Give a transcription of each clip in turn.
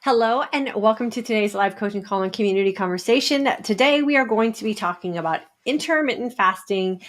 Hello, and welcome to today's live coaching call and community conversation. Today, we are going to be talking about intermittent fasting.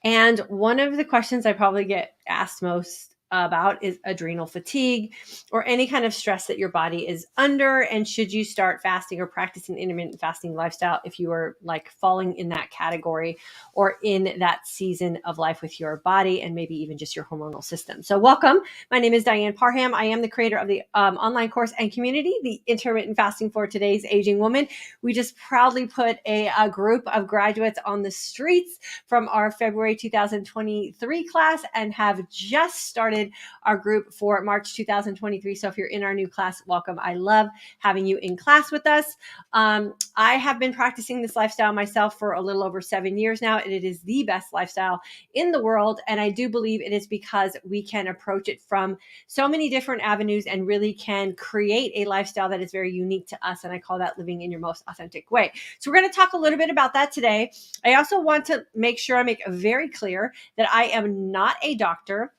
And one of the questions I probably get asked most about is adrenal fatigue or any kind of stress that your body is under. And should you start fasting or practicing intermittent fasting lifestyle if you are like falling in that category or in that season of life with your body and maybe even just your hormonal system? So welcome. My name is Diane Parham. I am the creator of the online course and community, the Intermittent Fasting for Today's Aging Woman. We just proudly put a group of graduates on the streets from our February 2023 class and have just started our group for March 2023. So if you're in our new class, welcome. I love having you in class with us. I have been practicing this lifestyle myself for a little over 7 years now, and it is the best lifestyle in the world. And I do believe it is because we can approach it from so many different avenues and really can create a lifestyle that is very unique to us. And I call that living in your most authentic way. So we're going to talk a little bit about that today. I also want to make sure I make it very clear that I am not a doctor.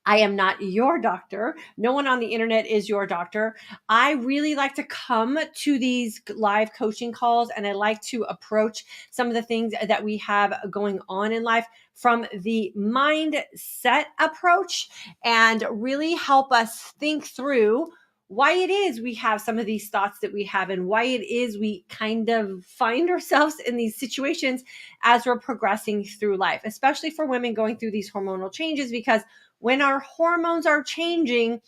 I am not your doctor. No one on the internet is your doctor. I really like to come to these live coaching calls and I like to approach some of the things that we have going on in life from the mindset approach and really help us think through why it is we have some of these thoughts that we have and why it is we kind of find ourselves in these situations as we're progressing through life, especially for women going through these hormonal changes, because when our hormones are changing,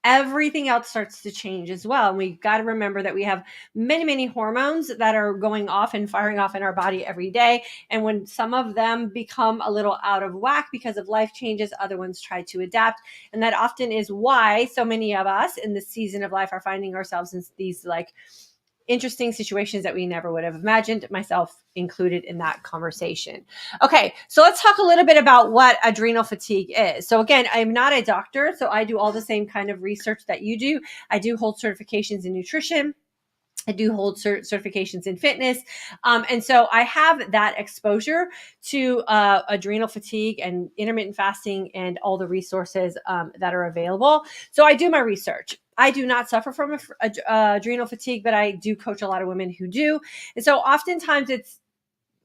everything else starts to change as well. And we've got to remember that we have many, many hormones that are going off and firing off in our body every day. And when some of them become a little out of whack because of life changes, other ones try to adapt. And that often is why so many of us in this season of life are finding ourselves in these like interesting situations that we never would have imagined, myself included in that conversation. Okay, so let's talk a little bit about what adrenal fatigue is. So again, I'm not a doctor, so I do all the same kind of research that you do. I do hold certifications in nutrition. I do hold certifications in fitness. And so I have that exposure to adrenal fatigue and intermittent fasting and all the resources that are available. So I do my research. I do not suffer from adrenal fatigue, but I do coach a lot of women who do. And so oftentimes it's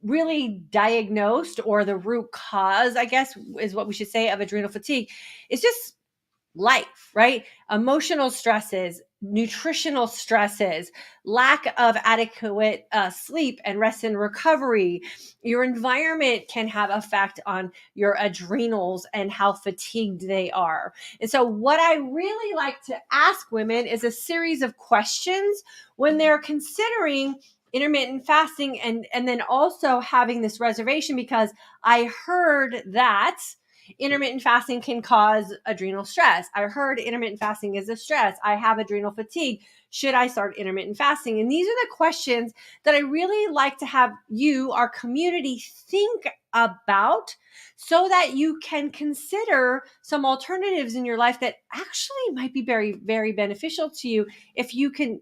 really diagnosed, or the root cause, I guess, is what we should say, of adrenal fatigue. It's just life, right? Emotional stresses, nutritional stresses, lack of adequate sleep and rest and recovery. Your environment can have effect on your adrenals and how fatigued they are. And so what I really like to ask women is a series of questions when they're considering intermittent fasting and then also having this reservation, because I heard that intermittent fasting can cause adrenal stress. I heard intermittent fasting is a stress. I have adrenal fatigue. Should I start intermittent fasting? And these are the questions that I really like to have you, our community, think about so that you can consider some alternatives in your life that actually might be very, very beneficial to you if you can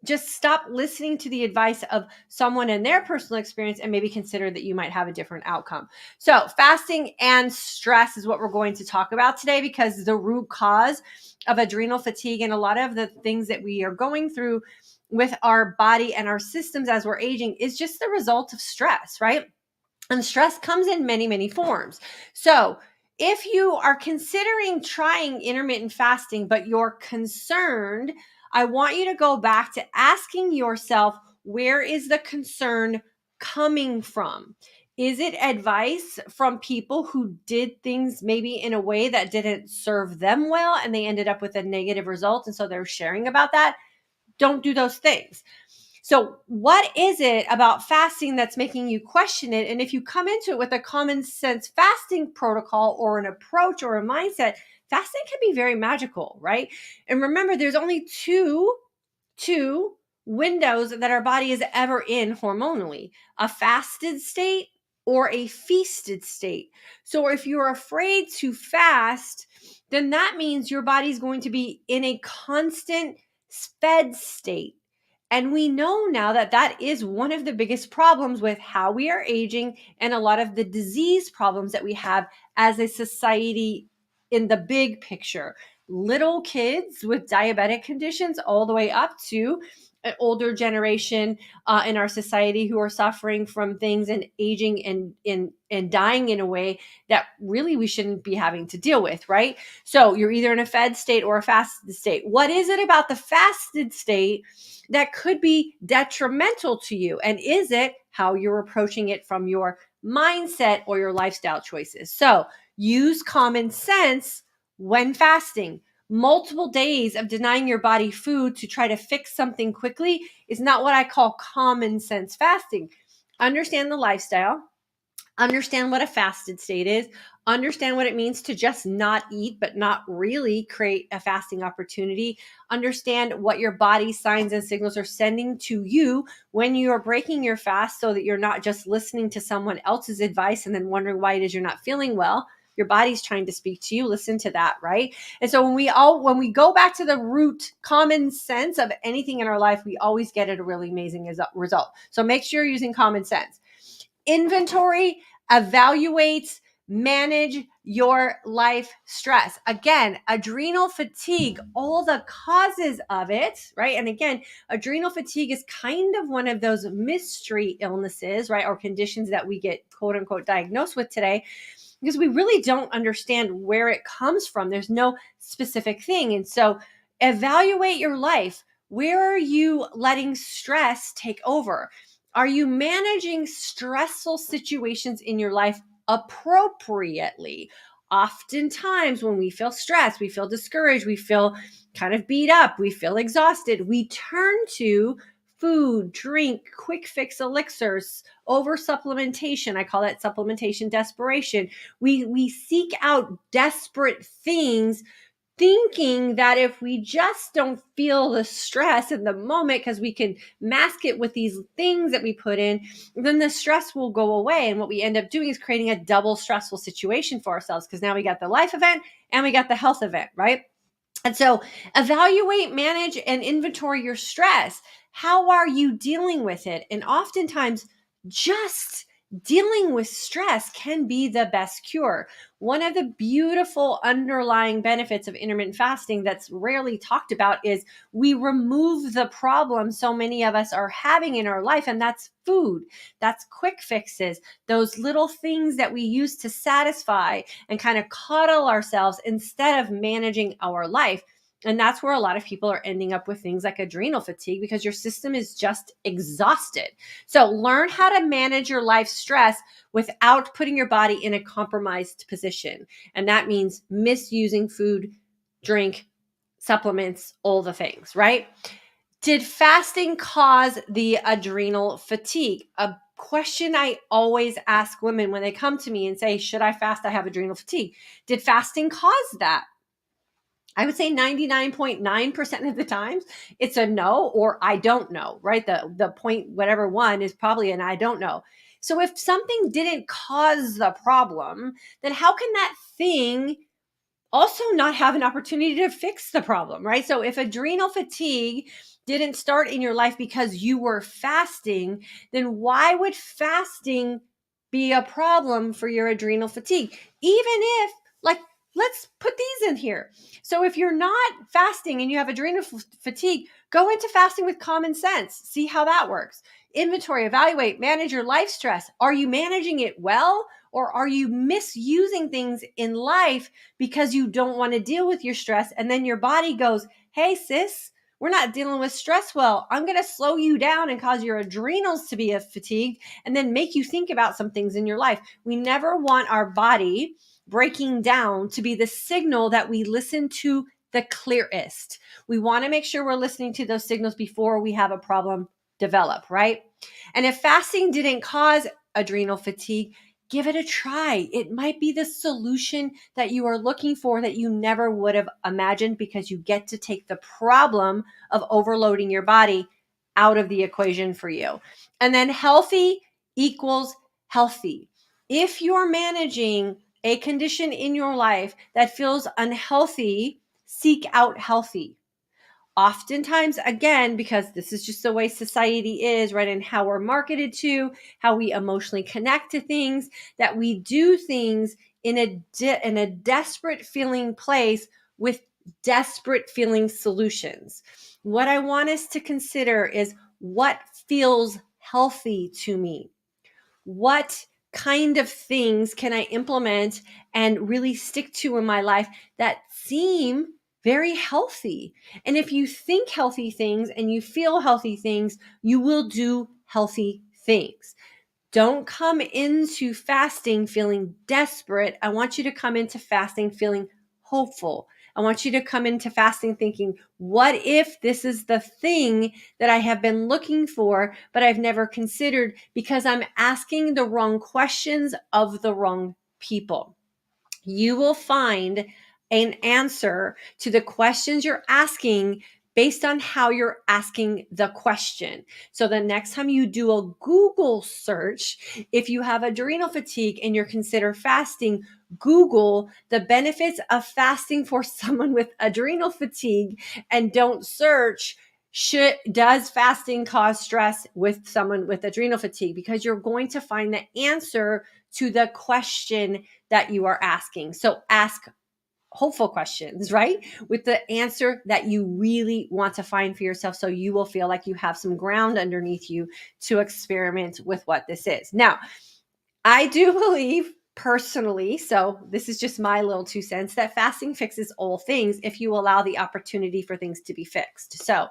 just stop listening to the advice of someone and their personal experience and maybe consider that you might have a different outcome. So fasting and stress is what we're going to talk about today, because the root cause of adrenal fatigue and a lot of the things that we are going through with our body and our systems as we're aging is just the result of stress, right? And stress comes in many, many forms. So if you are considering trying intermittent fasting, but you're concerned, I want you to go back to asking yourself, where is the concern coming from? Is it advice from people who did things maybe in a way that didn't serve them well and they ended up with a negative result, and so they're sharing about that? Don't do those things. So what is it about fasting that's making you question it? And if you come into it with a common sense fasting protocol or an approach or a mindset, fasting can be very magical, right? And remember, there's only two windows that our body is ever in hormonally: a fasted state or a feasted state. So if you're afraid to fast, then that means your body's going to be in a constant fed state. And we know now that that is one of the biggest problems with how we are aging and a lot of the disease problems that we have as a society in the big picture. little kids with diabetic conditions all the way up to an older generation in our society who are suffering from things and aging and dying in a way that really we shouldn't be having to deal with, right? So you're either in a fed state or a fasted state. What is it about the fasted state that could be detrimental to you? And is it how you're approaching it from your mindset or your lifestyle choices? So use common sense when fasting. Multiple days of denying your body food to try to fix something quickly is not what I call common sense fasting. Understand the lifestyle, understand what a fasted state is, understand what it means to just not eat, but not really create a fasting opportunity, understand what your body's signs and signals are sending to you when you are breaking your fast so that you're not just listening to someone else's advice and then wondering why it is you're not feeling well. Your body's trying to speak to you. Listen to that, right? And so when we go back to the root common sense of anything in our life, we always get a really amazing result. So make sure you're using common sense. Inventory, evaluate, manage your life stress. Again, adrenal fatigue, all the causes of it, right? And again, adrenal fatigue is kind of one of those mystery illnesses, right? Or conditions that we get quote unquote diagnosed with today, because we really don't understand where it comes from. There's no specific thing. And so evaluate your life. Where are you letting stress take over? Are you managing stressful situations in your life appropriately? Oftentimes, when we feel stressed, we feel discouraged, we feel kind of beat up, we feel exhausted, we turn to food, drink, quick fix elixirs, over supplementation. I call that supplementation desperation. We seek out desperate things, thinking that if we just don't feel the stress in the moment, because we can mask it with these things that we put in, then the stress will go away. And what we end up doing is creating a double stressful situation for ourselves, because now we got the life event and we got the health event, right? And so evaluate, manage, and inventory your stress. How are you dealing with it? And oftentimes, just dealing with stress can be the best cure. One of the beautiful underlying benefits of intermittent fasting that's rarely talked about is we remove the problem so many of us are having in our life, and that's food. That's quick fixes, those little things that we use to satisfy and kind of coddle ourselves instead of managing our life. And that's where a lot of people are ending up with things like adrenal fatigue, because your system is just exhausted. So learn how to manage your life stress without putting your body in a compromised position. And that means misusing food, drink, supplements, all the things, right? Did fasting cause the adrenal fatigue? A question I always ask women when they come to me and say, should I fast? I have adrenal fatigue. Did fasting cause that? I would say 99.9% of the times it's a no or I don't know, right? The point, whatever one is probably an I don't know. So if something didn't cause the problem, then how can that thing also not have an opportunity to fix the problem, right? So if adrenal fatigue didn't start in your life because you were fasting, then why would fasting be a problem for your adrenal fatigue? Even if, like, let's put these in here. So if you're not fasting and you have adrenal fatigue, go into fasting with common sense. See how that works. Inventory, evaluate, manage your life stress. Are you managing it well? Or are you misusing things in life because you don't want to deal with your stress? And then your body goes, hey, sis, we're not dealing with stress well. I'm going to slow you down and cause your adrenals to be fatigued and then make you think about some things in your life. We never want our body breaking down to be the signal that we listen to the clearest. We want to make sure we're listening to those signals before we have a problem develop, right? And if fasting didn't cause adrenal fatigue, give it a try. It might be the solution that you are looking for that you never would have imagined, because you get to take the problem of overloading your body out of the equation for you. And then healthy equals healthy. If you're managing a condition in your life that feels unhealthy, seek out healthy. Oftentimes, again, because this is just the way society is, right? And how we're marketed to, how we emotionally connect to things, that we do things in a desperate feeling place with desperate feeling solutions. What I want us to consider is what feels healthy to me. What kind of things can I implement and really stick to in my life that seem very healthy? And if you think healthy things and you feel healthy things, you will do healthy things. Don't come into fasting feeling desperate. I want you to come into fasting feeling hopeful. I want you to come into fasting thinking, what if this is the thing that I have been looking for, but I've never considered because I'm asking the wrong questions of the wrong people? You will find an answer to the questions you're asking based on how you're asking the question. So the next time you do a Google search, if you have adrenal fatigue and you're consider fasting, Google the benefits of fasting for someone with adrenal fatigue and don't search does fasting cause stress with someone with adrenal fatigue, because you're going to find the answer to the question that you are asking. So ask hopeful questions, right? With the answer that you really want to find for yourself, so you will feel like you have some ground underneath you to experiment with what this is. Now, I do believe personally, so this is just my little 2 cents, that fasting fixes all things if you allow the opportunity for things to be fixed. So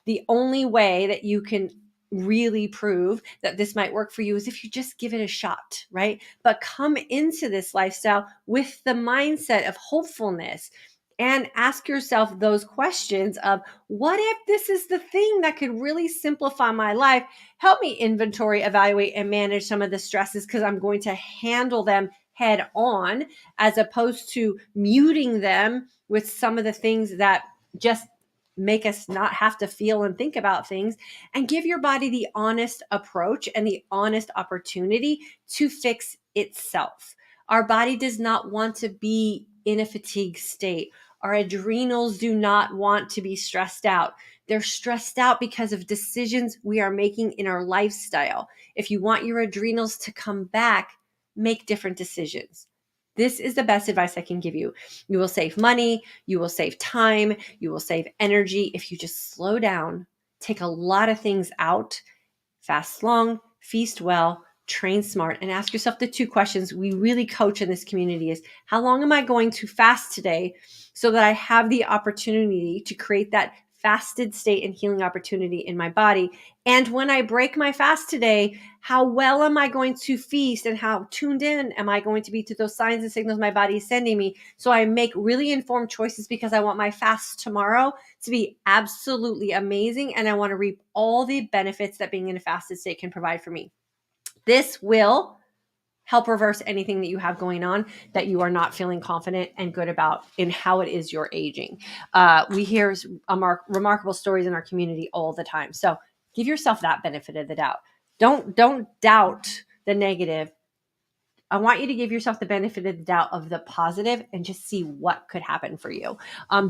the only way that you can really prove that this might work for you is if you just give it a shot, right? But come into this lifestyle with the mindset of hopefulness and ask yourself those questions of, what if this is the thing that could really simplify my life, help me inventory, evaluate, and manage some of the stresses, because I'm going to handle them head on, as opposed to muting them with some of the things that just make us not have to feel and think about things, and give your body the honest approach and the honest opportunity to fix itself. Our body does not want to be in a fatigue state. Our adrenals do not want to be stressed out. They're stressed out because of decisions we are making in our lifestyle. If you want your adrenals to come back, make different decisions. This is the best advice I can give you. You will save money, you will save time, you will save energy if you just slow down, take a lot of things out, fast long, feast well, train smart, and ask yourself the 2 questions we really coach in this community is, how long am I going to fast today so that I have the opportunity to create that fasted state and healing opportunity in my body? And when I break my fast today, how well am I going to feast, and how tuned in am I going to be to those signs and signals my body is sending me, so I make really informed choices, because I want my fast tomorrow to be absolutely amazing, and I want to reap all the benefits that being in a fasted state can provide for me. This will help reverse anything that you have going on that you are not feeling confident and good about in how it is you're aging. We hear remarkable stories in our community all the time. So give yourself that benefit of the doubt. Don't doubt the negative. I want you to give yourself the benefit of the doubt of the positive and just see what could happen for you.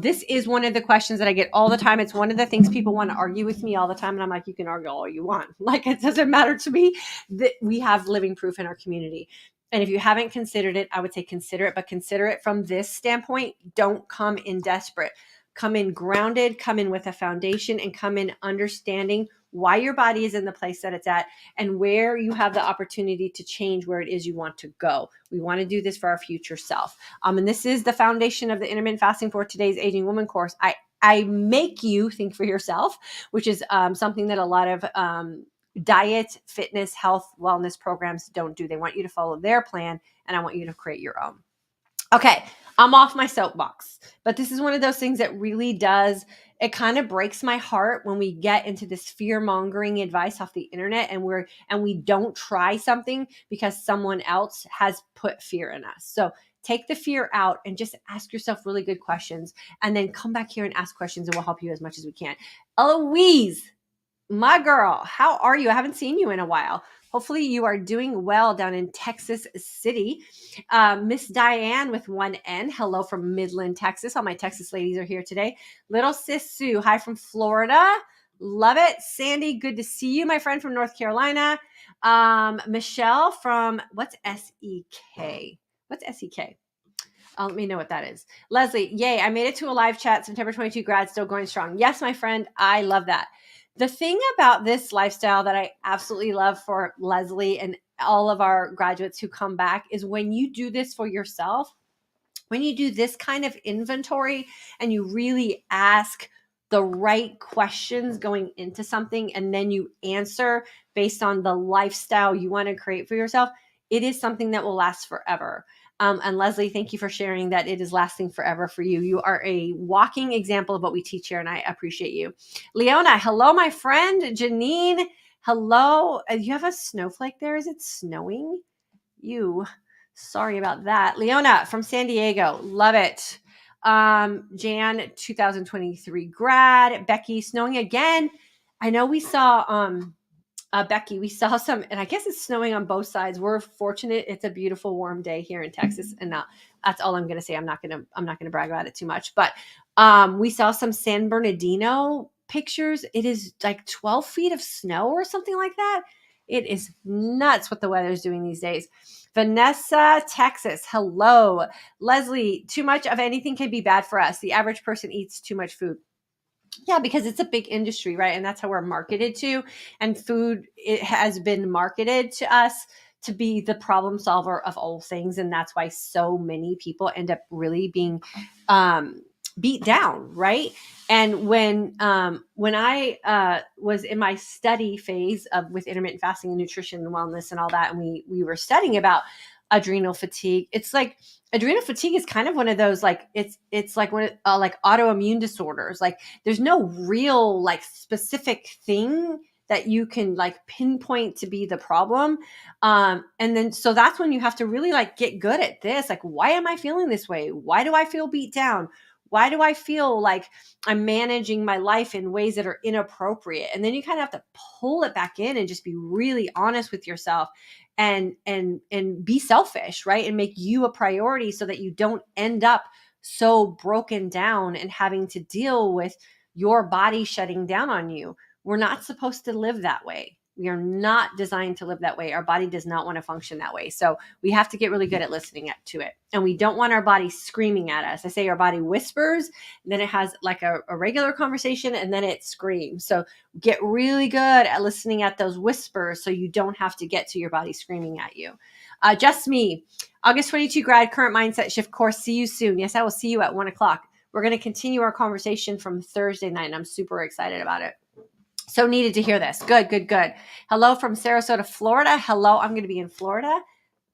This is one of the questions that I get all the time. It's one of the things people want to argue with me all the time. And I'm like, you can argue all you want. Like, it doesn't matter to me that we have living proof in our community. And if you haven't considered it, I would say consider it, but consider it from this standpoint. Don't come in desperate. Come in grounded, come in with a foundation, and come in understanding why your body is in the place that it's at, and where you have the opportunity to change where it is you want to go. We want to do this for our future self. And this is the foundation of the Intermittent Fasting for Today's Aging Woman course. I make you think for yourself, which is something that a lot of diet, fitness, health, wellness programs don't do. They want you to follow their plan, and I want you to create your own. Okay, I'm off my soapbox, but this is one of those things that really does, it kind of breaks my heart when we get into this fear-mongering advice off the internet, and we don't try something because someone else has put fear in us. So take the fear out and just ask yourself really good questions, and then come back here and ask questions, and we'll help you as much as we can. Eloise, my girl, how are you? I haven't seen you in a while. Hopefully you are doing well down in Texas City. Miss DYANN with 1 N. Hello from Midland, Texas. All my Texas ladies are here today. Little Sis Sue, hi from Florida. Love it. Sandy, good to see you, my friend from North Carolina. Michelle from, what's SEK? What's SEK? Let me know what that is. Leslie, yay, I made it to a live chat. September 22 grad, still going strong. Yes, my friend, I love that. The thing about this lifestyle that I absolutely love for Leslie and all of our graduates who come back is when you do this for yourself, when you do this kind of inventory and you really ask the right questions going into something and then you answer based on the lifestyle you want to create for yourself, it is something that will last forever. And Leslie, thank you for sharing that it is lasting forever for you. You are a walking example of what we teach here, and I appreciate you. Leona, hello, my friend. Janine, hello. You have a snowflake there. Is it snowing? Sorry about that. Leona from San Diego. Love it. Jan 2023 grad. Becky, snowing again. I know we saw Becky, we saw some, and I guess it's snowing on both sides. We're fortunate. It's a beautiful, warm day here in Texas, and that's all I'm going to say. I'm not going to brag about it too much, but we saw some San Bernardino pictures. It is like 12 feet of snow or something like that. It is nuts what the weather is doing these days. Vanessa, Texas. Hello. Leslie, too much of anything can be bad for us. The average person eats too much food. Yeah, because it's a big industry, right? And that's how we're marketed to. And food, it has been marketed to us to be the problem solver of all things. And that's why so many people end up really being beat down, right? And when I was in my study phase with intermittent fasting and nutrition and wellness and all that, and we were studying about adrenal fatigue, it's like adrenal fatigue is kind of one of those, like it's like one like autoimmune disorders. Like there's no real like specific thing that you can like pinpoint to be the problem. And then, so that's when you have to really like get good at this. Like, why am I feeling this way? Why do I feel beat down? Why do I feel like I'm managing my life in ways that are inappropriate? And then you kind of have to pull it back in and just be really honest with yourself and be selfish, right? And make you a priority so that you don't end up so broken down and having to deal with your body shutting down on you. We're not supposed to live that way. We are not designed to live that way. Our body does not want to function that way. So we have to get really good at listening to it. And we don't want our body screaming at us. I say our body whispers, and then it has like a regular conversation, and then it screams. So get really good at listening at those whispers so you don't have to get to your body screaming at you. Just me, August 22 grad, current mindset shift course. See you soon. Yes, I will see you at 1:00. We're going to continue our conversation from Thursday night, and I'm super excited about it. So needed to hear this. Good. Hello from Sarasota, Florida. Hello, I'm going to be in Florida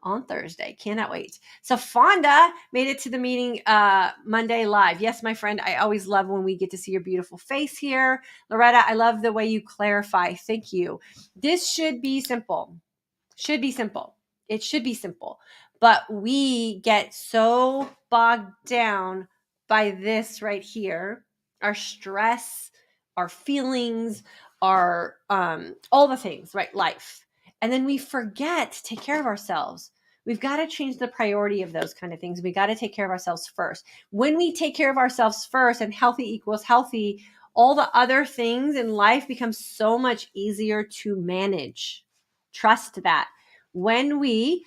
on Thursday. Cannot wait. So Fonda made it to the meeting Monday live. Yes, my friend, I always love when we get to see your beautiful face here. Loretta, I love the way you clarify. Thank you. This should be simple. It should be simple. But we get so bogged down by this right here, our stress, our feelings, our all the things, right? Life. And then we forget to take care of ourselves. We've got to change the priority of those kind of things. We got to take care of ourselves first. When we take care of ourselves first, and healthy equals healthy, all the other things in life become so much easier to manage. Trust that. When we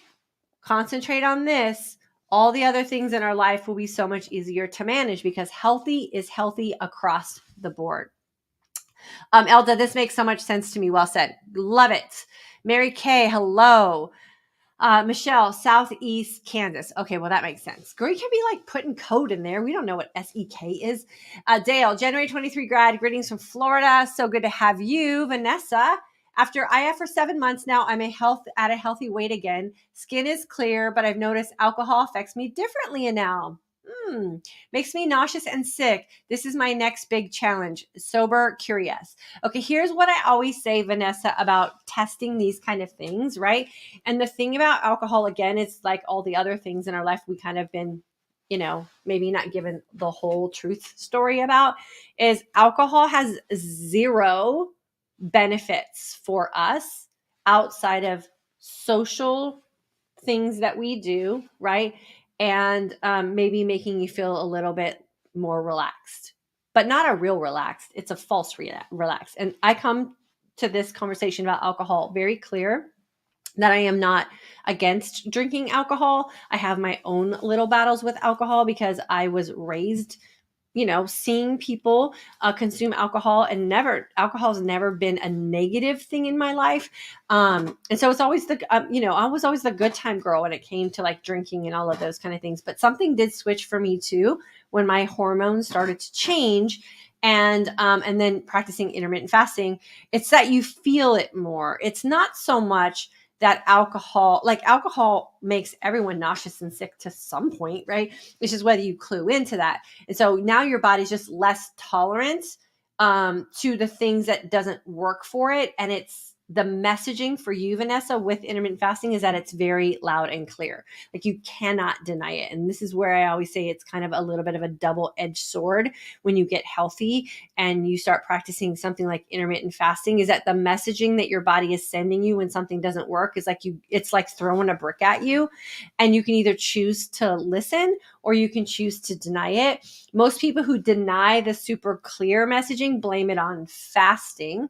concentrate on this, all the other things in our life will be so much easier to manage, because healthy is healthy across the board. Elda, this makes so much sense to me. Well said. Love it. Mary Kay, hello. Michelle, Southeast Kansas. Okay, well, that makes sense. Girl, you can be like putting code in there. We don't know what SEK is. Dale, January 23 grad, greetings from Florida. So good to have you. Vanessa, after IF for 7 months now, I'm at a healthy weight again. Skin is clear, but I've noticed alcohol affects me differently now. Makes me nauseous and sick. This is my next big challenge. Sober, curious. Okay, here's what I always say, Vanessa, about testing these kind of things, right? And the thing about alcohol, again, it's like all the other things in our life we kind of been, maybe not given the whole truth story about, is alcohol has zero benefits for us outside of social things that we do, right? And maybe making you feel a little bit more relaxed, but not a real relaxed. It's a false relaxed. And I come to this conversation about alcohol very clear that I am not against drinking alcohol. I have my own little battles with alcohol because I was raised, seeing people consume alcohol, and alcohol has never been a negative thing in my life. And so it's always I was always the good time girl when it came to like drinking and all of those kind of things. But something did switch for me too when my hormones started to change. And then practicing intermittent fasting, it's that you feel it more. It's not so much that alcohol makes everyone nauseous and sick to some point, right? It's just whether you clue into that. And so now your body's just less tolerant to the things that doesn't work for it. And it's the messaging for you, Vanessa, with intermittent fasting is that it's very loud and clear. Like you cannot deny it. And this is where I always say it's kind of a little bit of a double-edged sword when you get healthy and you start practicing something like intermittent fasting, is that the messaging that your body is sending you when something doesn't work is like it's like throwing a brick at you, and you can either choose to listen or you can choose to deny it. Most people who deny the super clear messaging blame it on fasting.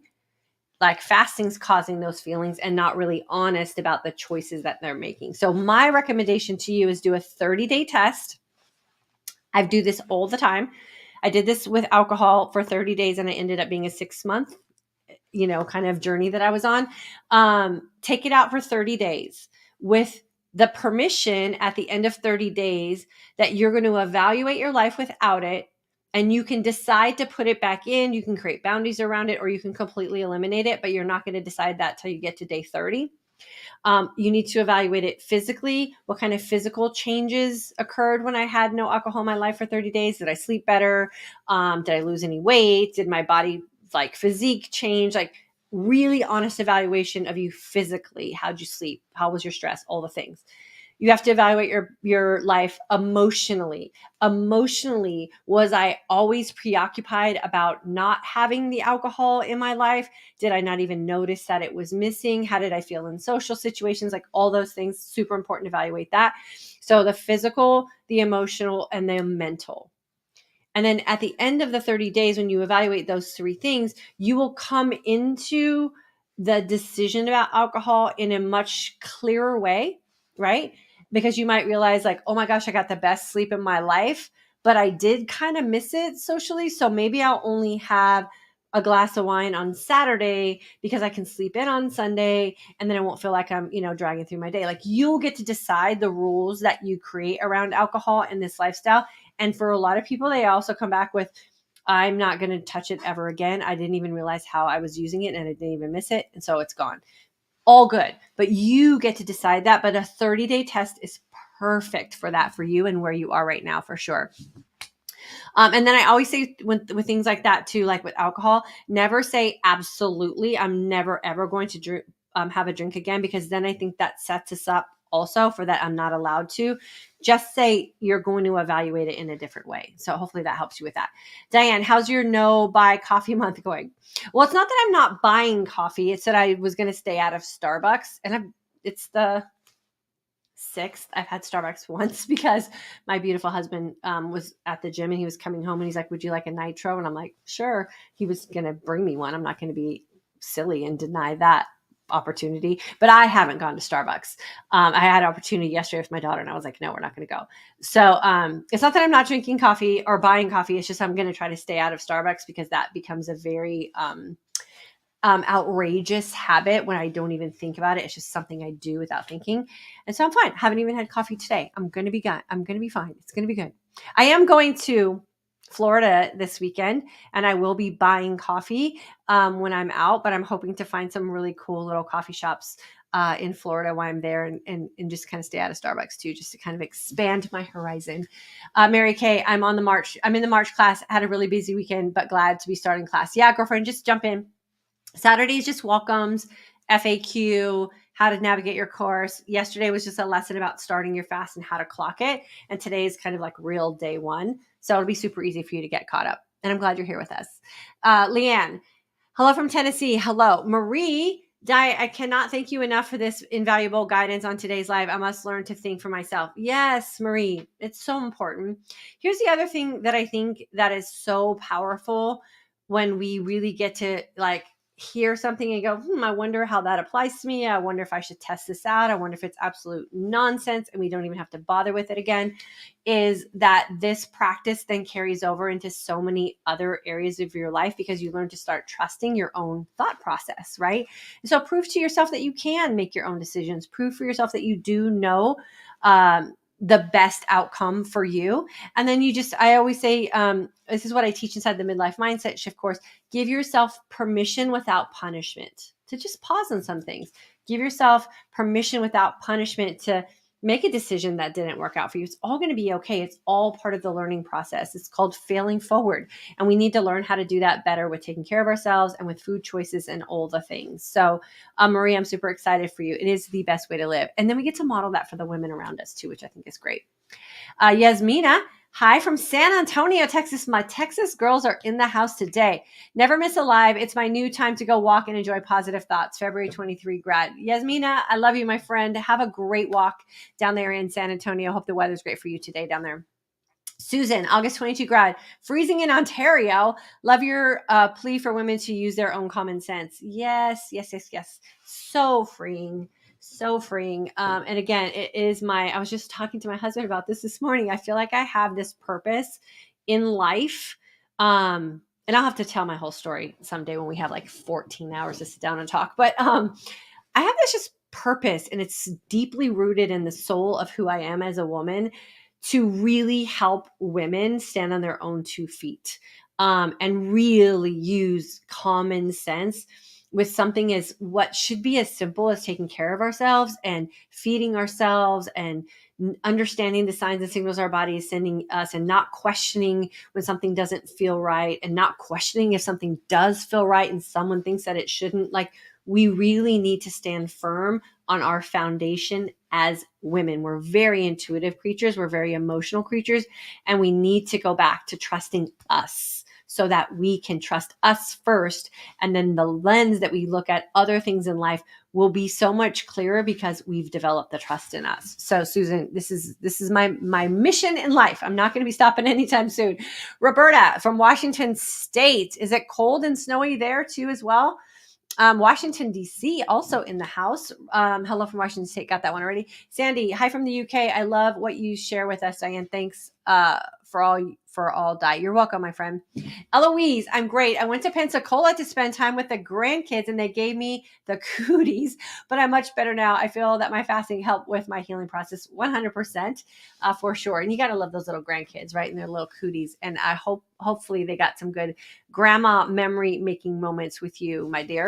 Like fasting's causing those feelings and not really honest about the choices that they're making. So my recommendation to you is do a 30-day test. I do this all the time. I did this with alcohol for 30 days and it ended up being a 6-month, kind of journey that I was on. Take it out for 30 days with the permission at the end of 30 days that you're going to evaluate your life without it. And you can decide to put it back in. You can create boundaries around it, or you can completely eliminate it, but you're not going to decide that till you get to day 30. You need to evaluate it physically. What kind of physical changes occurred when I had no alcohol in my life for 30 days? Did I sleep better? Did I lose any weight? Did my body physique change? Like really honest evaluation of you physically. How'd you sleep? How was your stress? All the things. You have to evaluate your life emotionally. Emotionally, was I always preoccupied about not having the alcohol in my life? Did I not even notice that it was missing? How did I feel in social situations? Like all those things, super important to evaluate that. So the physical, the emotional, and the mental. And then at the end of the 30 days, when you evaluate those 3 things, you will come into the decision about alcohol in a much clearer way, right? Because you might realize like, oh my gosh, I got the best sleep in my life, but I did kind of miss it socially. So maybe I'll only have a glass of wine on Saturday because I can sleep in on Sunday, and then I won't feel like I'm, dragging through my day. Like you'll get to decide the rules that you create around alcohol in this lifestyle. And for a lot of people, they also come back with, I'm not going to touch it ever again. I didn't even realize how I was using it and I didn't even miss it. And so it's gone. All good. But you get to decide that. But a 30-day test is perfect for that for you and where you are right now for sure. And then I always say with things like that too, like with alcohol, never say absolutely, I'm never ever going to drink, have a drink again, because then I think that sets us up also for that I'm not allowed to. Just say you're going to evaluate it in a different way. So hopefully that helps you with that. Diane, how's your no buy coffee month going? Well, it's not that I'm not buying coffee. It's that I was going to stay out of Starbucks, and it's the 6th. I've had Starbucks once because my beautiful husband was at the gym and he was coming home and he's like, would you like a nitro? And I'm like, sure. He was going to bring me one. I'm not going to be silly and deny that opportunity, but I haven't gone to Starbucks. I had an opportunity yesterday with my daughter and I was like, no, we're not going to go. So it's not that I'm not drinking coffee or buying coffee. It's just I'm going to try to stay out of Starbucks because that becomes a very outrageous habit when I don't even think about it. It's just something I do without thinking. And so I'm fine. Haven't even had coffee today. I'm going to be good. I'm going to be fine. It's going to be good. I am going to Florida this weekend and I will be buying coffee when I'm out, but I'm hoping to find some really cool little coffee shops in Florida while I'm there and just kind of stay out of Starbucks too, just to kind of expand my horizon. Mary Kay, I'm in the March class. I had a really busy weekend, but glad to be starting class. Yeah, girlfriend, just jump in. Saturdays just welcomes, FAQ, how to navigate your course. Yesterday was just a lesson about starting your fast and how to clock it. And today is kind of like real day 1. So it'll be super easy for you to get caught up. And I'm glad you're here with us. Leanne, hello from Tennessee. Hello. Marie, I cannot thank you enough for this invaluable guidance on today's live. I must learn to think for myself. Yes, Marie, it's so important. Here's the other thing that I think that is so powerful when we really get to like hear something and go, I wonder how that applies to me. I wonder if I should test this out. I wonder if it's absolute nonsense and we don't even have to bother with it again, is that this practice then carries over into so many other areas of your life because you learn to start trusting your own thought process, right? And so prove to yourself that you can make your own decisions. Prove for yourself that you do know the best outcome for you. And then I always say, this is what I teach inside the Midlife Mindset Shift course. Give yourself permission without punishment to just pause on some things. Give yourself permission without punishment to make a decision that didn't work out for you. It's all going to be okay. It's all part of the learning process. It's called failing forward. And we need to learn how to do that better with taking care of ourselves and with food choices and all the things. So Marie, I'm super excited for you. It is the best way to live. And then we get to model that for the women around us too, which I think is great. Yasmina, hi from San Antonio, Texas. My Texas girls are in the house today. Never miss a live. It's my new time to go walk and enjoy positive thoughts. February 23 grad. Yasmina, I love you, my friend. Have a great walk down there in San Antonio. Hope the weather's great for you today down there. Susan, August 22 grad, freezing in Ontario. Love your plea for women to use their own common sense. Yes. So freeing. And again, it is I was just talking to my husband about this morning. I feel like I have this purpose in life. And I'll have to tell my whole story someday when we have like 14 hours to sit down and talk. But I have this just purpose, and it's deeply rooted in the soul of who I am as a woman, to really help women stand on their own 2 feet and really use common sense with something as what should be as simple as taking care of ourselves and feeding ourselves and understanding the signs and signals our body is sending us, and not questioning when something doesn't feel right, and not questioning if something does feel right and someone thinks that it shouldn't. Like, we really need to stand firm on our foundation as women. We're very intuitive creatures. We're very emotional creatures, and we need to go back to trusting us so that we can trust us first. And then the lens that we look at other things in life will be so much clearer because we've developed the trust in us. So Susan, this is my mission in life. I'm not going to be stopping anytime soon. Roberta from Washington State. Is it cold and snowy there too as well? Washington, D.C. also in the house. Hello from Washington State. Got that one already. Sandy, hi from the UK. I love what you share with us, Diane. Thanks for all Di. You're welcome, my friend. Eloise, I'm great. I went to Pensacola to spend time with the grandkids, and they gave me the cooties, but I'm much better now. I feel that my fasting helped with my healing process 100% for sure. And you got to love those little grandkids, right? And their little cooties. And I hopefully they got some good grandma memory making moments with you, my dear.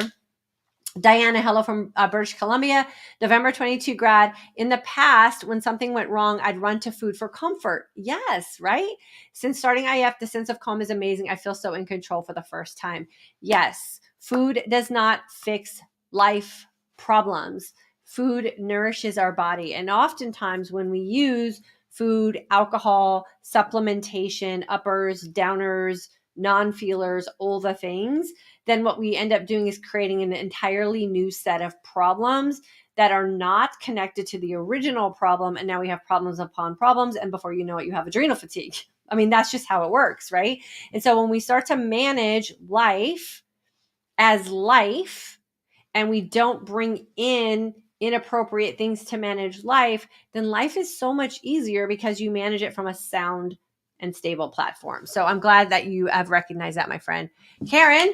Diana, hello from British Columbia, November 22 grad. In the past, when something went wrong, I'd run to food for comfort. Yes, right? Since starting IF, the sense of calm is amazing. I feel so in control for the first time. Yes, food does not fix life problems. Food nourishes our body. And oftentimes when we use food, alcohol, supplementation, uppers, downers, non-feelers, all the things, then what we end up doing is creating an entirely new set of problems that are not connected to the original problem. And now we have problems upon problems. And before you know it, you have adrenal fatigue. I mean, that's just how it works, right? And so when we start to manage life as life, and we don't bring in inappropriate things to manage life, then life is so much easier because you manage it from a sound and stable platform. So I'm glad that you have recognized that, my friend. Karen,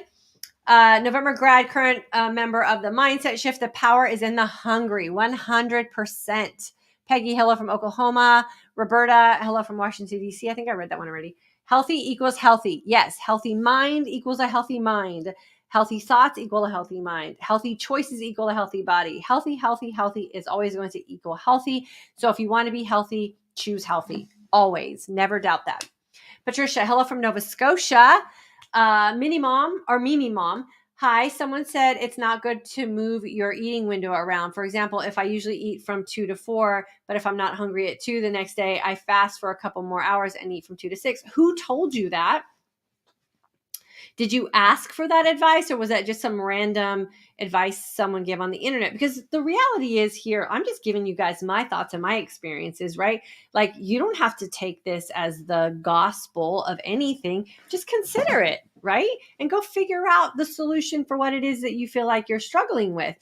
November grad, current member of the Mindset Shift. The power is in the hungry, 100%. Peggy, hello from Oklahoma. Roberta, hello from Washington, D.C. I think I read that one already. Healthy equals healthy. Yes, healthy mind equals a healthy mind. Healthy thoughts equal a healthy mind. Healthy choices equal a healthy body. Healthy is always going to equal healthy. So if you want to be healthy, choose healthy. Always. Never doubt that. Patricia, hello from Nova Scotia. Mini mom or Mimi mom. Hi, someone said it's not good to move your eating window around. For example, if I usually eat from 2 to 4, but if I'm not hungry at 2 the next day, I fast for a couple more hours and eat from 2 to 6. Who told you that? Did you ask for that advice, or was that just some random advice someone gave on the internet? Because the reality is here, I'm just giving you guys my thoughts and my experiences, right? Like, you don't have to take this as the gospel of anything. Just consider it. right? And go figure out the solution for what it is that you feel like you're struggling with.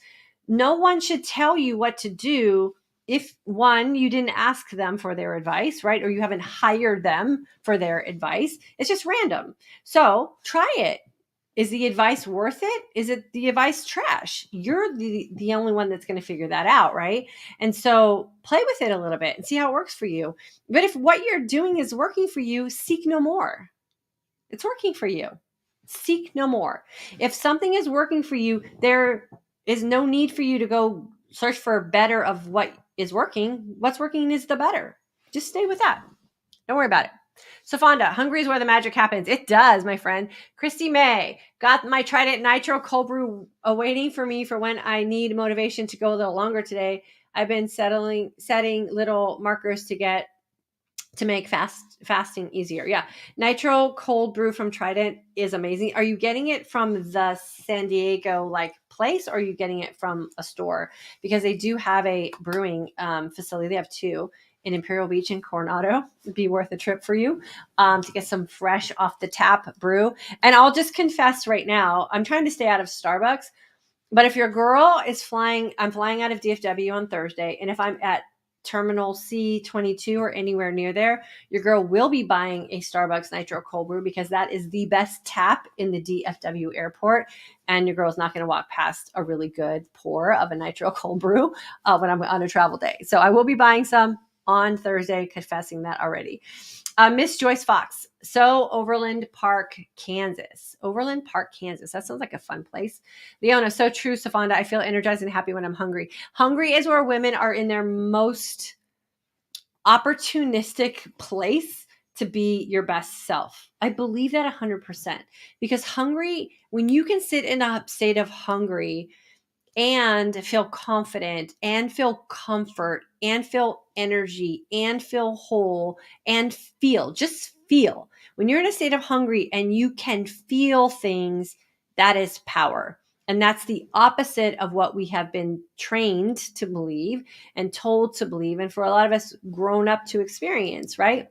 No one should tell you what to do if, one, you didn't ask them for their advice, right? Or you haven't hired them for their advice. It's just random. So try it. Is the advice worth it? Is it the advice trash? You're the only one that's going to figure that out, right? And so play with it a little bit and see how it works for you. But if what you're doing is working for you, seek no more. It's working for you. Seek no more. If something is working for you, there is no need for you to go search for better of what is working. What's working is the better. Just stay with that. Don't worry about it. So Fonda, hungry is where the magic happens. It does, my friend. Christy May, got my Trident Nitro cold brew awaiting for me for when I need motivation to go a little longer today. I've been setting little markers to make fasting easier. Yeah. Nitro cold brew from Trident is amazing. Are you getting it from the San Diego place, or are you getting it from a store? Because they do have a brewing facility. They have two in Imperial Beach and Coronado. It'd be worth a trip for you to get some fresh off the tap brew. And I'll just confess right now, I'm trying to stay out of Starbucks. But if your girl is flying, I'm flying out of DFW on Thursday. And if I'm at Terminal C22 or anywhere near there, your girl will be buying a Starbucks Nitro cold brew because that is the best tap in the DFW airport. And your girl's not going to walk past a really good pour of a Nitro cold brew when I'm on a travel day. So I will be buying some on Thursday, confessing that already. Miss Joyce Fox. So Overland Park, Kansas. Overland Park, Kansas. That sounds like a fun place. Leona, so true, Safanda. I feel energized and happy when I'm hungry. Hungry is where women are in their most opportunistic place to be your best self. I believe that 100%. Because hungry, when you can sit in a state of hungry and feel confident and feel comfort and feel energy and feel whole and just feel. When you're in a state of hungry and you can feel things, that is power. And that's the opposite of what we have been trained to believe and told to believe. And for a lot of us grown up to experience, right?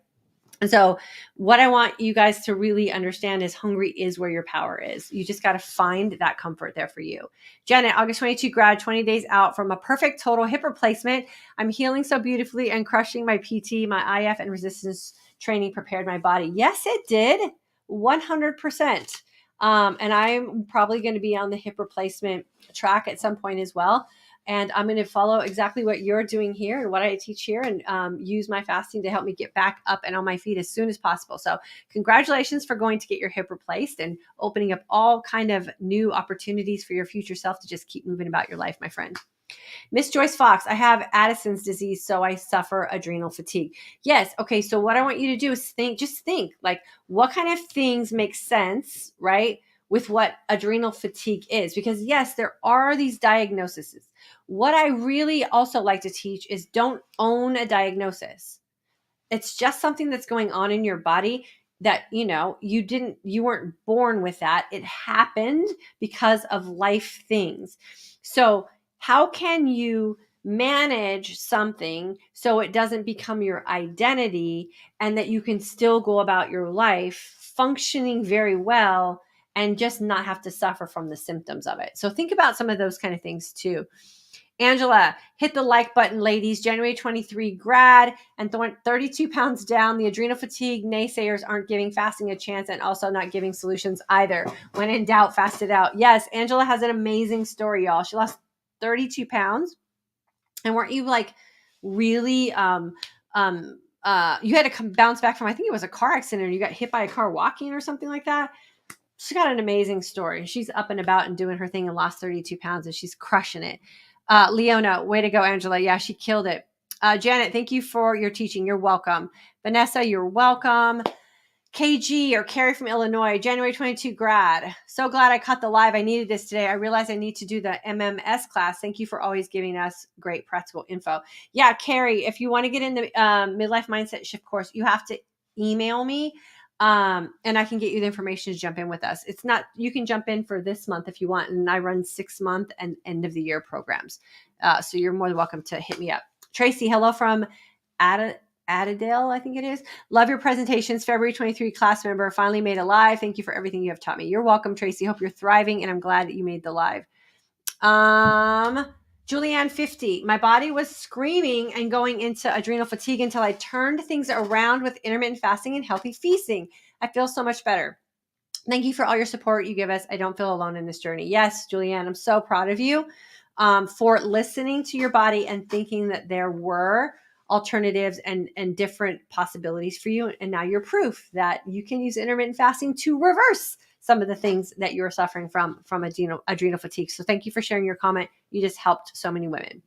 And so what I want you guys to really understand is hungry is where your power is. You just got to find that comfort there for you. Janet, August 22 grad, 20 days out from a perfect total hip replacement. I'm healing so beautifully and crushing my PT, my IF and resistance training prepared my body. Yes, it did. 100%. And I'm probably going to be on the hip replacement track at some point as well. And I'm going to follow exactly what you're doing here and what I teach here and use my fasting to help me get back up and on my feet as soon as possible. So congratulations for going to get your hip replaced and opening up all kind of new opportunities for your future self to just keep moving about your life, my friend. Miss Joyce Fox, I have Addison's disease, so I suffer adrenal fatigue. Yes. Okay. So what I want you to do is think like what kind of things make sense, right? With what adrenal fatigue is, because yes, there are these diagnoses. What I really also like to teach is don't own a diagnosis. It's just something that's going on in your body that, you weren't born with that. It happened because of life things. So how can you manage something so it doesn't become your identity and that you can still go about your life functioning very well and just not have to suffer from the symptoms of it? So think about some of those kind of things too. Angela, hit the like button, ladies. January 23 grad and 32 pounds down. The adrenal fatigue naysayers aren't giving fasting a chance and also not giving solutions either. When in doubt, fast it out. Yes, Angela has an amazing story, y'all. She lost 32 pounds. And weren't you really, you had to bounce back from, I think it was a car accident or you got hit by a car walking or something like that. She got an amazing story. She's up and about and doing her thing and lost 32 pounds and she's crushing it. Leona, way to go, Angela. Yeah, she killed it. Janet, thank you for your teaching. You're welcome. Vanessa, you're welcome. KG or Carrie from Illinois, January 22 grad. So glad I caught the live. I needed this today. I realized I need to do the MMS class. Thank you for always giving us great practical info. Yeah, Carrie, if you want to get in the midlife mindset shift course, you have to email me. And I can get you the information to jump in with us. It's not, you can jump in for this month if you want. And I run 6-month and end of the year programs. So you're more than welcome to hit me up. Tracy, hello from Adadale, I think it is. Love your presentations. February 23 class member. Finally made a live. Thank you for everything you have taught me. You're welcome, Tracy. Hope you're thriving, and I'm glad that you made the live. Julianne 50. My body was screaming and going into adrenal fatigue until I turned things around with intermittent fasting and healthy feasting. I feel so much better. Thank you for all your support you give us. I don't feel alone in this journey. Yes, Julianne, I'm so proud of you for listening to your body and thinking that there were alternatives and different possibilities for you. And now you're proof that you can use intermittent fasting to reverse some of the things that you're suffering from adrenal fatigue. So thank you for sharing your comment. You just helped so many women.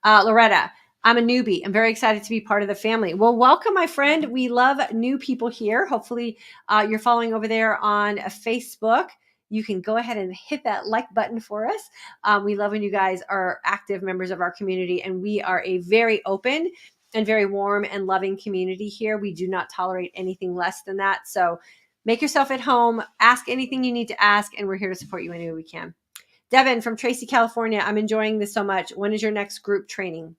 Loretta, I'm a newbie. I'm very excited to be part of the family. Well, welcome, my friend. We love new people here. Hopefully you're following over there on Facebook. You can go ahead and hit that like button for us. We love when you guys are active members of our community, and we are a very open and very warm and loving community here. We do not tolerate anything less than that. So make yourself at home, ask anything you need to ask, and we're here to support you any way we can. Devin from Tracy, California. I'm enjoying this so much. When is your next group training?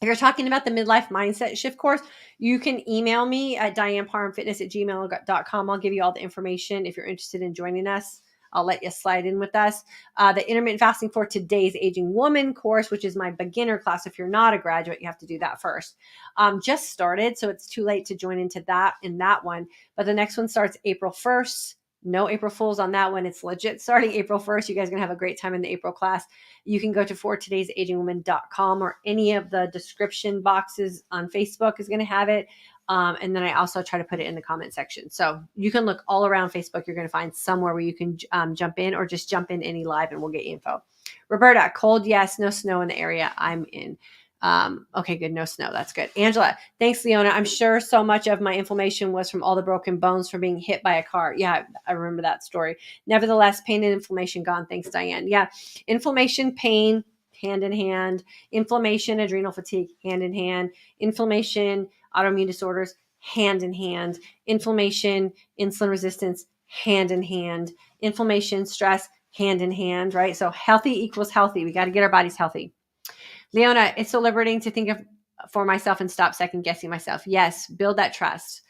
If you're talking about the midlife mindset shift course, you can email me at dianeparhamfitness@gmail.com. I'll give you all the information if you're interested in joining us. I'll let you slide in with us. The intermittent fasting for today's aging woman course, which is my beginner class. If you're not a graduate, you have to do that first. Just started, so it's too late to join into that in that one. But the next one starts April 1st. No April Fools on that one. It's legit starting April 1st. You guys are going to have a great time in the April class. You can go to fortodaysagingwoman.com, or any of the description boxes on Facebook is going to have it. And then I also try to put it in the comment section. So you can look all around Facebook. You're going to find somewhere where you can jump in, or just jump in any live and we'll get you info. Roberta, cold, yes, no snow in the area I'm in. Okay, good. No snow. That's good. Angela, thanks, Leona. I'm sure so much of my inflammation was from all the broken bones from being hit by a car. Yeah, I remember that story. Nevertheless, pain and inflammation gone. Thanks, Diane. Yeah, inflammation, pain, hand in hand. Inflammation, adrenal fatigue, hand in hand. Inflammation, autoimmune disorders, hand in hand. Inflammation, insulin resistance, hand in hand. Inflammation, stress, hand in hand, right? So healthy equals healthy. We got to get our bodies healthy. Leona, it's so liberating to think of for myself and stop second guessing myself. Yes, build that trust.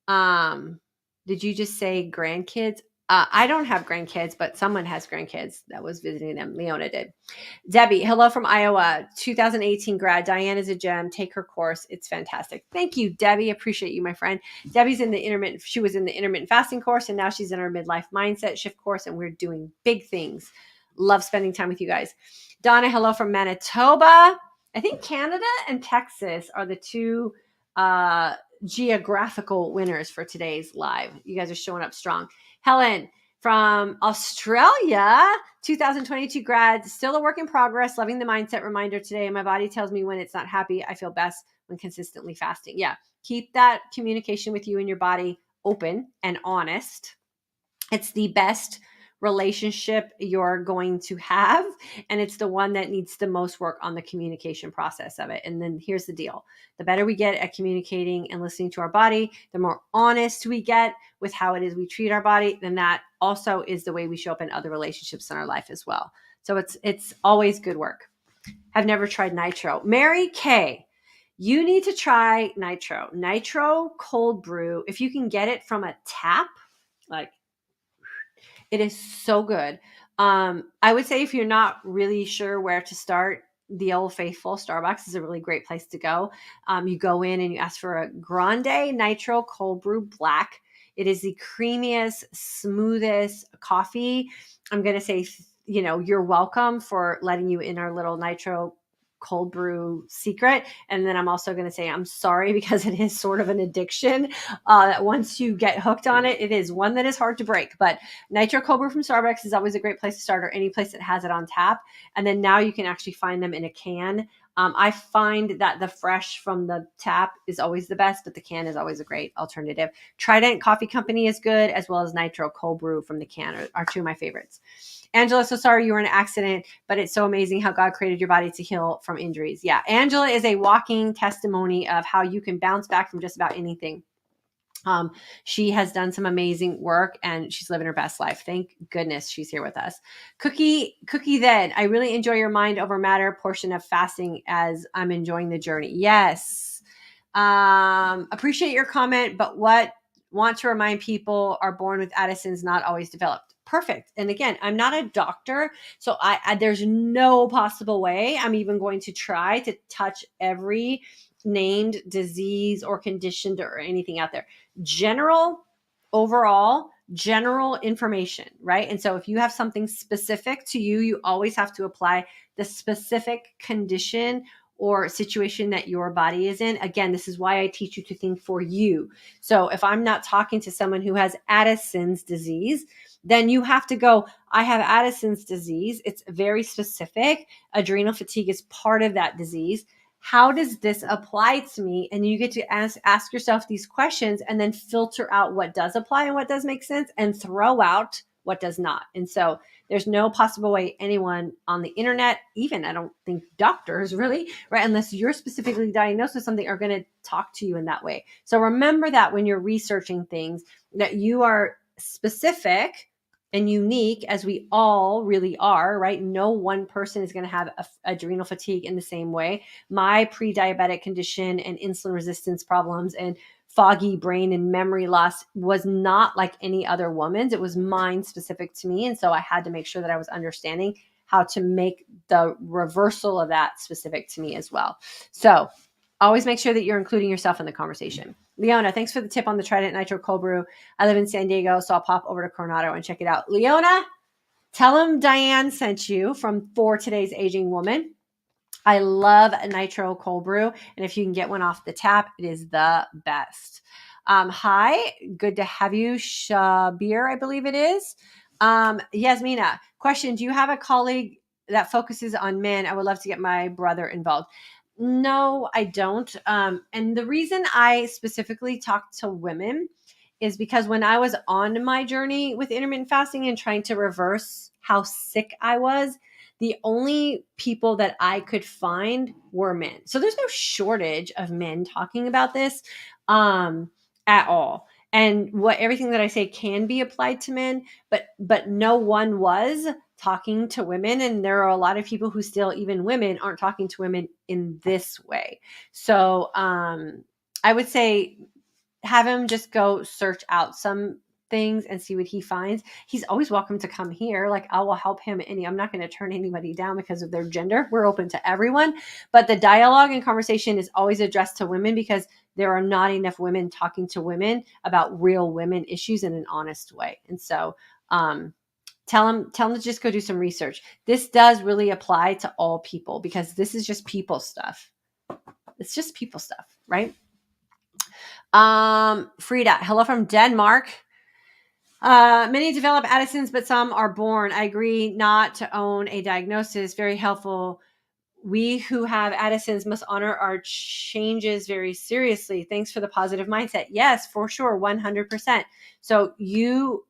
Did you just say grandkids? I don't have grandkids, but someone has grandkids that was visiting them. Leona did. Debbie, hello from Iowa, 2018 grad. Diane is a gem. Take her course. It's fantastic. Thank you, Debbie. Appreciate you, my friend. Debbie's she was in the intermittent fasting course, and now she's in our midlife mindset shift course, and we're doing big things. Love spending time with you guys. Donna, hello from Manitoba. I think Canada and Texas are the two geographical winners for today's live. You guys are showing up strong. Helen from Australia, 2022 grad, still a work in progress, loving the mindset reminder today. My body tells me when it's not happy. I feel best when consistently fasting. Yeah, keep that communication with you and your body open and honest. It's the best relationship you're going to have, and it's the one that needs the most work on the communication process of it. And then here's the deal. The better we get at communicating and listening to our body, the more honest we get with how it is we treat our body, then that also is the way we show up in other relationships in our life as well. So it's always good work. I've never tried nitro. Mary Kay, you need to try nitro cold brew. If you can get it from a tap, like, it is so good. I would say if you're not really sure where to start, the Old Faithful Starbucks is a really great place to go. You go in and you ask for a Grande Nitro Cold Brew Black. It is the creamiest, smoothest coffee. I'm going to say, you're welcome for letting you in our little Nitro cold brew secret. And then I'm also going to say I'm sorry, because it is sort of an addiction that once you get hooked on it, it is one that is hard to break. But Nitro cold brew from Starbucks is always a great place to start, or any place that has it on tap. And then now you can actually find them in a can. I find that the fresh from the tap is always the best, but the can is always a great alternative. Trident Coffee Company is good, as well as Nitro cold brew from the can are two of my favorites. Angela, so sorry you were in an accident, but it's so amazing how God created your body to heal from injuries. Yeah, Angela is a walking testimony of how you can bounce back from just about anything. She has done some amazing work, and she's living her best life. Thank goodness she's here with us. Cookie then, I really enjoy your mind over matter portion of fasting as I'm enjoying the journey. Yes. Appreciate your comment, but want to remind people are born with Addison's, not always developed. Perfect. And again, I'm not a doctor, so I there's no possible way I'm even going to try to touch every named disease or condition or anything out there. Overall general information, right? And so if you have something specific to you, you always have to apply the specific condition or situation that your body is in. Again, this is why I teach you to think for you. So if I'm not talking to someone who has Addison's disease, then you have to go, I have Addison's disease. It's very specific. Adrenal fatigue is part of that disease. How does this apply to me? And you get to ask yourself these questions and then filter out what does apply and what does make sense and throw out what does not. And so there's no possible way anyone on the internet, even I don't think doctors really, right, unless you're specifically diagnosed with something, are going to talk to you in that way. So remember that when you're researching things, that you are specific and unique, as we all really are, right? No one person is going to have adrenal fatigue in the same way. My pre-diabetic condition and insulin resistance problems and foggy brain and memory loss was not like any other woman's. It was mine specific to me. And so I had to make sure that I was understanding how to make the reversal of that specific to me as well. So always make sure that you're including yourself in the conversation. Leona, thanks for the tip on the Trident Nitro Cold Brew. I live in San Diego, so I'll pop over to Coronado and check it out. Leona, tell them DYANN sent you from For Today's Aging Woman. I love a Nitro Cold Brew, and if you can get one off the tap, it is the best. Hi, good to have you, Shabir, I believe it is. Yasmina, question, do you have a colleague that focuses on men? I would love to get my brother involved. No, I don't. And the reason I specifically talk to women is because when I was on my journey with intermittent fasting and trying to reverse how sick I was, the only people that I could find were men. So there's no shortage of men talking about this at all. And everything that I say can be applied to men, but no one was talking to women. And there are a lot of people who still, even women, aren't talking to women in this way. So I would say have him just go search out some things and see what he finds. He's always welcome to come here. Like, I will help him. I'm not going to turn anybody down because of their gender. We're open to everyone. But the dialogue and conversation is always addressed to women because there are not enough women talking to women about real women issues in an honest way. And so tell them to just go do some research. This does really apply to all people because this is just people stuff. It's just people stuff, right? Frida, hello from Denmark. Many develop Addison's, but some are born. I agree not to own a diagnosis. Very helpful. We who have Addison's must honor our changes very seriously. Thanks for the positive mindset. Yes, for sure. 100%. So you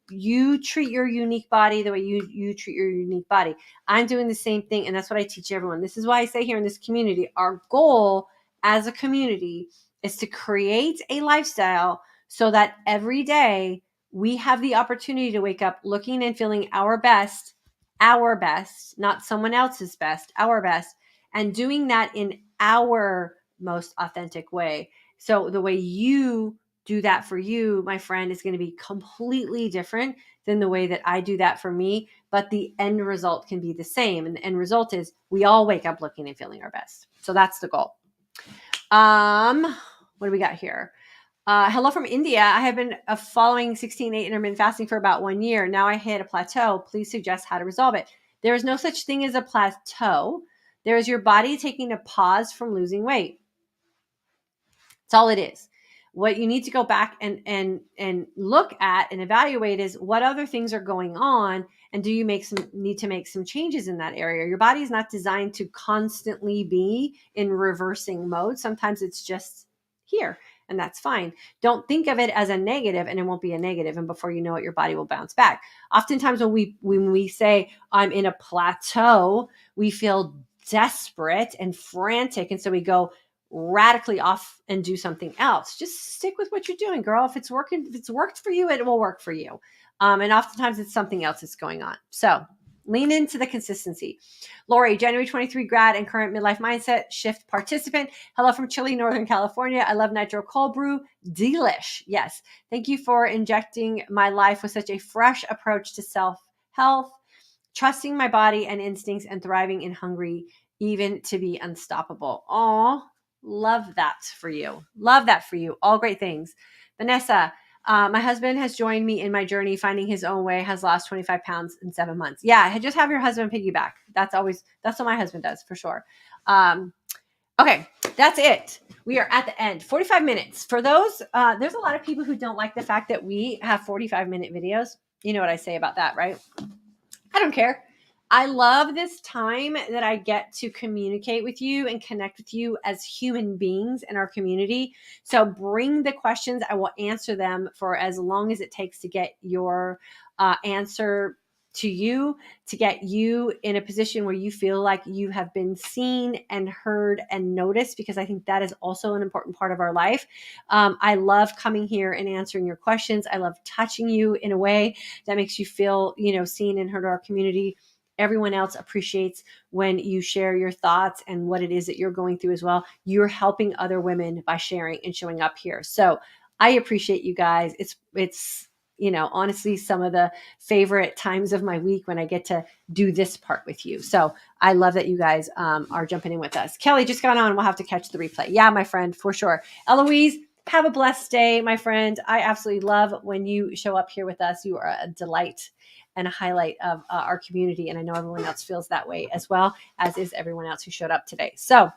treat your unique body the way you treat your unique body. I'm doing the same thing. And that's what I teach everyone. This is why I say here in this community, our goal as a community is to create a lifestyle so that every day we have the opportunity to wake up looking and feeling our best, not someone else's best, our best, and doing that in our most authentic way. So the way you do that for you, my friend, is going to be completely different than the way that I do that for me, but the end result can be the same. And the end result is we all wake up looking and feeling our best. So that's the goal. What do we got here? Hello from India. I have been following 16-8 intermittent fasting for about 1 year. Now I hit a plateau. Please suggest how to resolve it. There is no such thing as a plateau. There is your body taking a pause from losing weight. That's all it is. What you need to go back and look at and evaluate is what other things are going on, and do you need to make some changes in that area? Your body is not designed to constantly be in reversing mode. Sometimes it's just here, and that's fine. Don't think of it as a negative, and it won't be a negative. And before you know it, your body will bounce back. Oftentimes when we say I'm in a plateau, we feel desperate and frantic, and so we go radically off and do something else. Just stick with what you're doing, girl. If it's worked for you, it will work for you. And oftentimes it's something else that's going on. So Lean into the consistency. Lori, January 23 grad and current midlife mindset shift participant. Hello from chilly Northern California. I love nitro cold brew. Delish. Yes. Thank you for injecting my life with such a fresh approach to self-health, trusting my body and instincts, and thriving in hungry, even to be unstoppable. Aw, love that for you. Love that for you. All great things. Vanessa, my husband has joined me in my journey, finding his own way, has lost 25 pounds in 7 months. Yeah, just have your husband piggyback. That's what my husband does for sure. Okay, that's it. We are at the end. 45 minutes. For those, there's a lot of people who don't like the fact that we have 45-minute videos. You know what I say about that, right? I don't care. I love this time that I get to communicate with you and connect with you as human beings in our community. So bring the questions. I will answer them for as long as it takes to get your answer to you, to get you in a position where you feel like you have been seen and heard and noticed, because I think that is also an important part of our life. I love coming here and answering your questions. I love touching you in a way that makes you feel, seen and heard in our community. Everyone else appreciates when you share your thoughts and what it is that you're going through as well. You're helping other women by sharing and showing up here. So I appreciate you guys. It's honestly, some of the favorite times of my week when I get to do this part with you. So I love that you guys are jumping in with us. Kelly just got on. We'll have to catch the replay. Yeah, my friend, for sure. Eloise, have a blessed day, my friend. I absolutely love when you show up here with us. You are a delight and a highlight of our community. And I know everyone else feels that way as well, as is everyone else who showed up today. So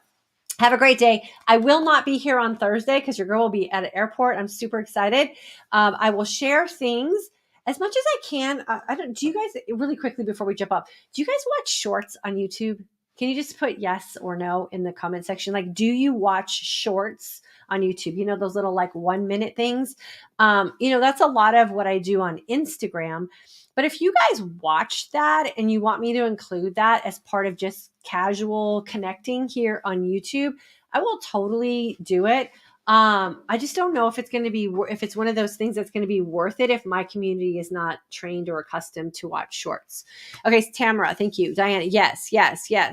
have a great day. I will not be here on Thursday because your girl will be at an airport. I'm super excited. I will share things as much as I can. Do you guys, really quickly before we jump up, do you guys watch shorts on YouTube? Can you just put yes or no in the comment section? Like, do you watch shorts on YouTube? Those little 1 minute things. That's a lot of what I do on Instagram. But if you guys watch that and you want me to include that as part of just casual connecting here on YouTube, I will totally do it. I just don't know if it's going to be, if it's one of those things that's going to be worth it if my community is not trained or accustomed to watch shorts. Okay, Tamara, thank you. Diana, yes,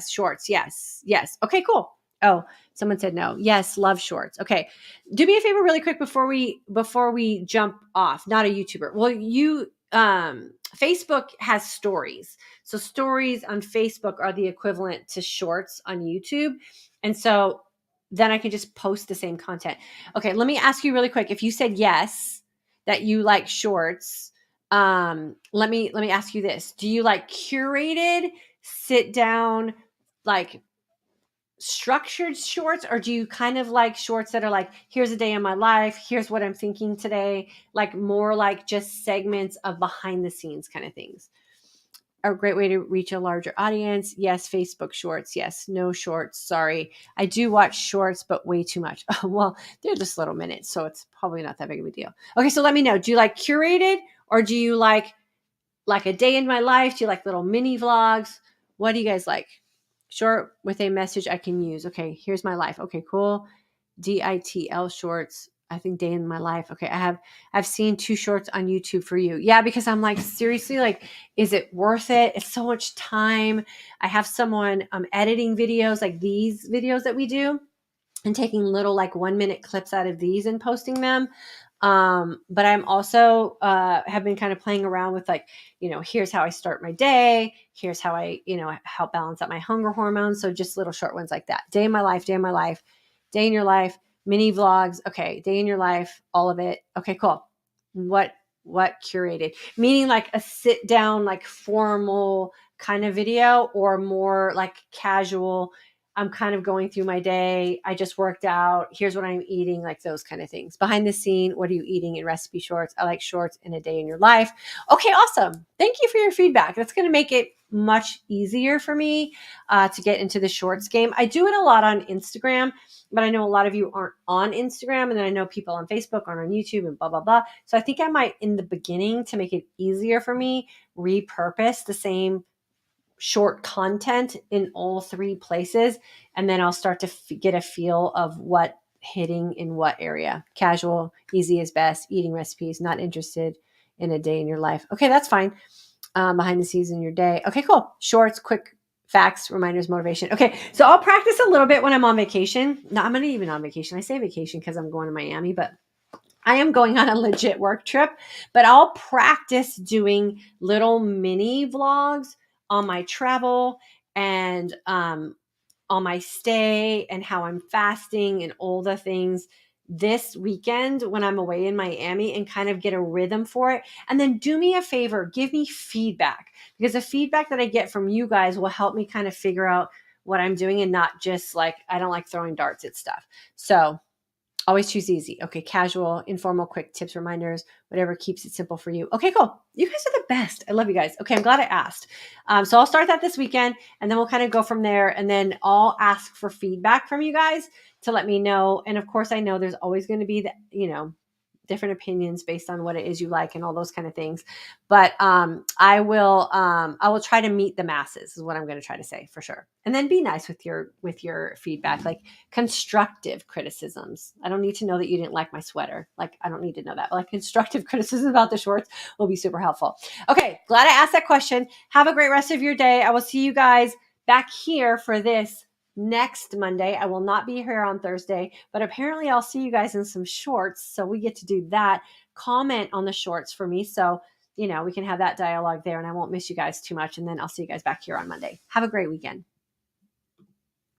shorts, yes. Okay, cool. Oh, someone said no. Yes, love shorts. Okay, do me a favor really quick before we jump off. Not a YouTuber. Well, Facebook has stories. So stories on Facebook are the equivalent to shorts on YouTube. And so then I can just post the same content. Okay, let me ask you really quick. If you said yes, that you like shorts, let me ask you this. Do you like curated, sit down, structured shorts, or do you kind of like shorts that are like, here's a day in my life, here's what I'm thinking today, more like just segments of behind the scenes kind of things? A great way to reach a larger audience. Yes, Facebook shorts. Yes, no shorts. Sorry. I do watch shorts, but way too much. Well, they're just little minutes, so it's probably not that big of a deal. Okay, so let me know. Do you like curated, or do you like a day in my life? Do you like little mini vlogs? What do you guys like? Short with a message I can use. Okay, here's my life. Okay, cool. DITL shorts. I think day in my life. Okay, I've seen 2 shorts on YouTube for you. Yeah, because I'm seriously, is it worth it? It's so much time. I have someone editing videos like these videos that we do and taking little 1 minute clips out of these and posting them. But I'm also have been kind of playing around with here's how I start my day. Here's how I, help balance out my hunger hormones. So just little short ones like that. Day in my life, day in your life, mini vlogs. Okay. Day in your life, all of it. Okay, cool. What curated? Meaning a sit down, formal kind of video, or more casual. I'm kind of going through my day. I just worked out. Here's what I'm eating, those kind of things. Behind the scene, what are you eating in recipe shorts? I like shorts in a day in your life. Okay, awesome. Thank you for your feedback. That's going to make it much easier for me to get into the shorts game. I do it a lot on Instagram, but I know a lot of you aren't on Instagram. And then I know people on Facebook aren't on YouTube and blah, blah, blah. So I think I might, in the beginning, to make it easier for me, repurpose the same short content in all 3 places. And then I'll start to get a feel of what hitting in what area. Casual, easy is best, eating recipes, not interested in a day in your life. Okay, that's fine. behind the scenes in your day. Okay, cool. Shorts, quick facts, reminders, motivation. Okay, so I'll practice a little bit when I'm on vacation. No, I'm not even on vacation. I say vacation because I'm going to Miami, but I am going on a legit work trip. But I'll practice doing little mini vlogs on my travel and on my stay and how I'm fasting and all the things this weekend when I'm away in Miami, and kind of get a rhythm for it. And then do me a favor, give me feedback, because the feedback that I get from you guys will help me kind of figure out what I'm doing, and not just like, I don't like throwing darts at stuff. So always choose easy. Okay, casual, informal, quick tips, reminders, whatever keeps it simple for you. Okay, cool. You guys are the best. I love you guys. Okay, I'm glad I asked. So I'll start that this weekend, and then we'll kind of go from there. And then I'll ask for feedback from you guys to let me know. And of course, I know there's always going to be the, different opinions based on what it is you like and all those kind of things. But I will try to meet the masses is what I'm going to try to say, for sure. And then be nice with your feedback, like constructive criticisms. I don't need to know that you didn't like my sweater. Like, I don't need to know that. But like, constructive criticism about the shorts will be super helpful. Okay, glad I asked that question. Have a great rest of your day. I will see you guys back here for this next Monday. I will not be here on Thursday, but apparently I'll see you guys in some shorts. So we get to do that. Comment on the shorts for me. So, we can have that dialogue there, and I won't miss you guys too much. And then I'll see you guys back here on Monday. Have a great weekend.